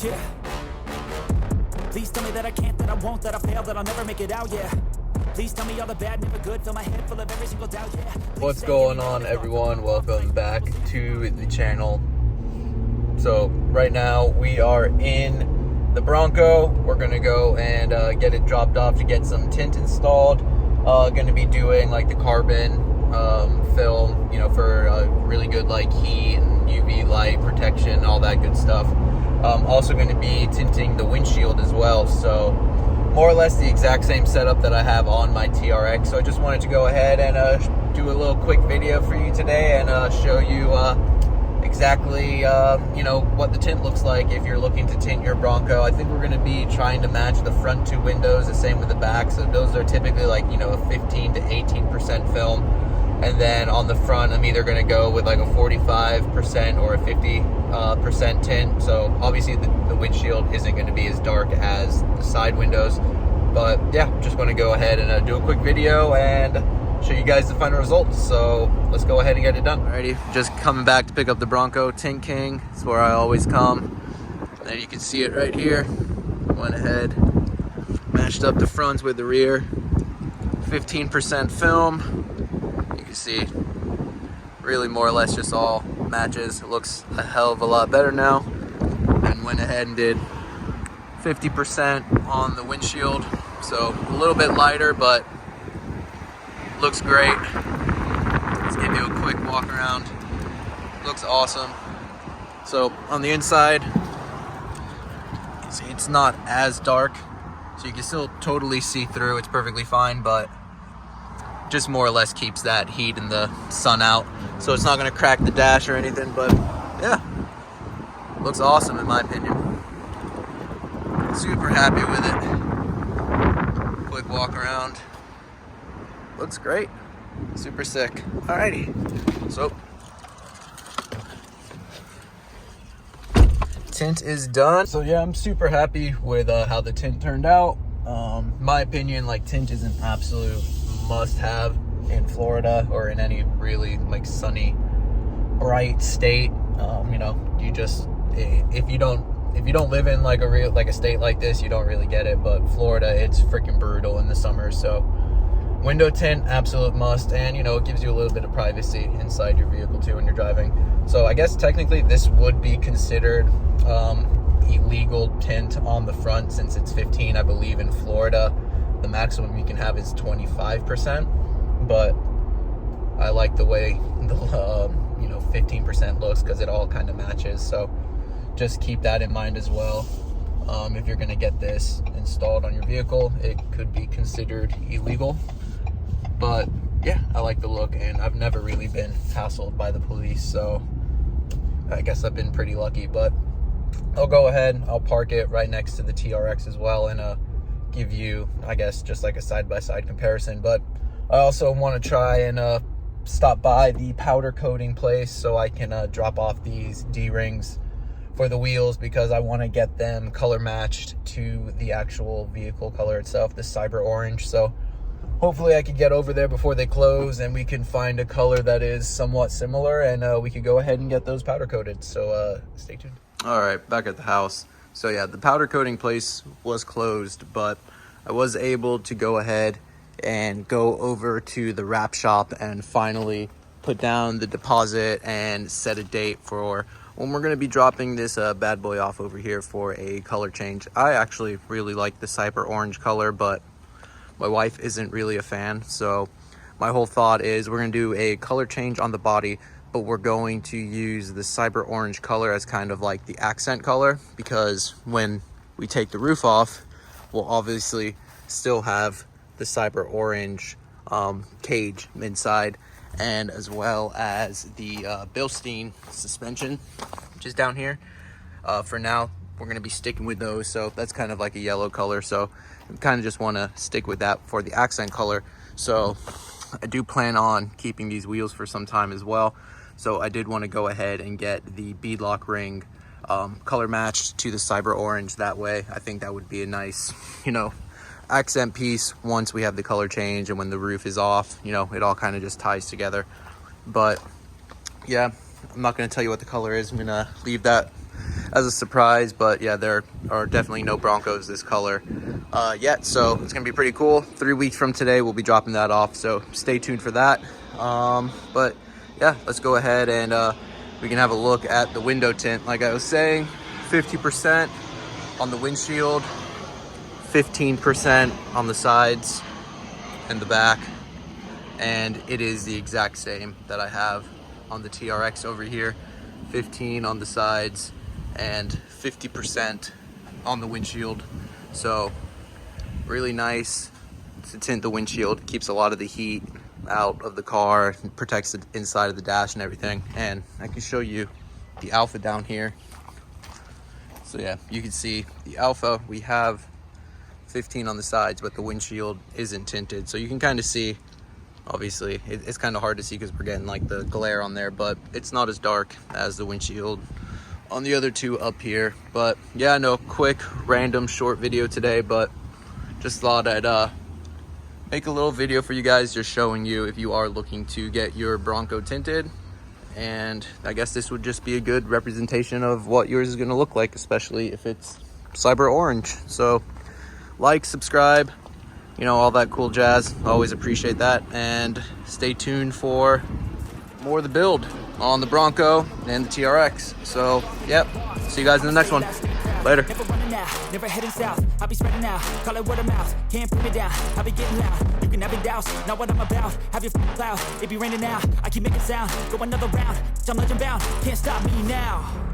Yeah. Please tell me that I can't, that I won't, that I fail, that I'll never make it out, yeah. Please tell me all the bad, never good, fill my head full of every single doubt, yeah. What's going on, everyone? Welcome back to the channel. So right now we are in the Bronco. We're gonna go and get it dropped off to get some tint installed. Gonna be doing like the carbon film, you know, for really good like heat and UV light protection, all that good stuff. Also going to be tinting the windshield as well, so more or less the exact same setup that I have on my TRX. So I just wanted to go ahead and do a little quick video for you today and show you exactly you know, what the tint looks like if you're looking to tint your Bronco. I think we're going to be trying to match the front two windows, the same with the back. So those are typically like, you know, a 15 to 18% film. And then on the front, I'm either going to go with like a 45% or a 50% tint. So obviously the windshield isn't going to be as dark as the side windows. But yeah, just want to go ahead and do a quick video and show you guys the final results. So let's go ahead and get it done. Alrighty, just coming back to pick up the Bronco Tint King. It's where I always come. And then you can see it right here. Went ahead, matched up the fronts with the rear. 15% film. See, really more or less just all matches. It looks a hell of a lot better now, and went ahead and did 50% on the windshield, so a little bit lighter, but looks great. Let's give you a quick walk around. Looks awesome. So on the inside, see, it's not as dark, so you can still totally see through. It's perfectly fine, but just more or less keeps that heat and the sun out, so it's not going to crack the dash or anything. But yeah, looks awesome in my opinion. Super happy with it. Quick walk around, looks great, super sick. Alrighty, so tint is done. So yeah, I'm super happy with how the tint turned out. My opinion, like, tint is an absolute must have in Florida or in any really like sunny, bright state. You know, you just, if you don't live in like a state like this, you don't really get it. But Florida, it's freaking brutal in the summer. So window tint, absolute must. And you know, it gives you a little bit of privacy inside your vehicle too when you're driving. So I guess technically this would be considered illegal tint on the front, since it's 15, I believe in Florida. The maximum you can have is 25%, but I like the way the you know, 15% looks, because it all kind of matches. So just keep that in mind as well. If you're going to get this installed on your vehicle, it could be considered illegal. But yeah, I like the look, and I've never really been hassled by the police, so I guess I've been pretty lucky. But I'll go ahead, I'll park it right next to the TRX as well, and give you, I guess, just like a side-by-side comparison. But I also want to try and stop by the powder coating place so I can drop off these D-rings for the wheels, because I want to get them color matched to the actual vehicle color itself, the cyber orange. So hopefully I can get over there before they close and we can find a color that is somewhat similar, and we can go ahead and get those powder coated. So stay tuned. All right, back at the house. So yeah, the powder coating place was closed, but I was able to go ahead and go over to the wrap shop and finally put down the deposit and set a date for when we're going to be dropping this bad boy off over here for a color change. I actually really like the cyber orange color, but my wife isn't really a fan. So my whole thought is we're going to do a color change on the body, but we're going to use the cyber orange color as kind of like the accent color, because when we take the roof off, we'll obviously still have the cyber orange cage inside, and as well as the Bilstein suspension, which is down here. For now, we're going to be sticking with those, so that's kind of like a yellow color, so I kind of just want to stick with that for the accent color. So I do plan on keeping these wheels for some time as well. So I did want to go ahead and get the beadlock ring color matched to the cyber orange. That way, I think that would be a nice, you know, accent piece once we have the color change, and when the roof is off, you know, it all kind of just ties together. But yeah, I'm not going to tell you what the color is. I'm going to leave that as a surprise, but yeah, there are definitely no Broncos this color yet, so it's gonna be pretty cool. 3 weeks from today we'll be dropping that off, so stay tuned for that. But yeah, let's go ahead and we can have a look at the window tint. Like I was saying, 50% on the windshield, 15% on the sides and the back, and it is the exact same that I have on the TRX over here. 15 on the sides and 50% on the windshield. So really nice to tint the windshield. Keeps a lot of the heat out of the car, protects the inside of the dash and everything. And I can show you the Alpha down here. So yeah, you can see the Alpha, we have 15 on the sides, but the windshield isn't tinted. So you can kind of see, obviously it's kind of hard to see because we're getting like the glare on there, but it's not as dark as the windshield on the other two up here. But yeah, no, quick random short video today, but just thought I'd make a little video for you guys, just showing you if you are looking to get your Bronco tinted. And I guess this would just be a good representation of what yours is going to look like, especially if it's cyber orange. So like, subscribe, you know, all that cool jazz. Always appreciate that. And stay tuned for more of the build on the Bronco and the TRX. So yep, see you guys in the next one. Later. Never running out, never heading south. I'll be spreading out, call it word of mouth. Can't put me down, I'll be getting loud. You can have it douse, not what I'm about. Have your cloud, it be raining now. I keep making sound, go another round. I'm legend bound, can't stop me now.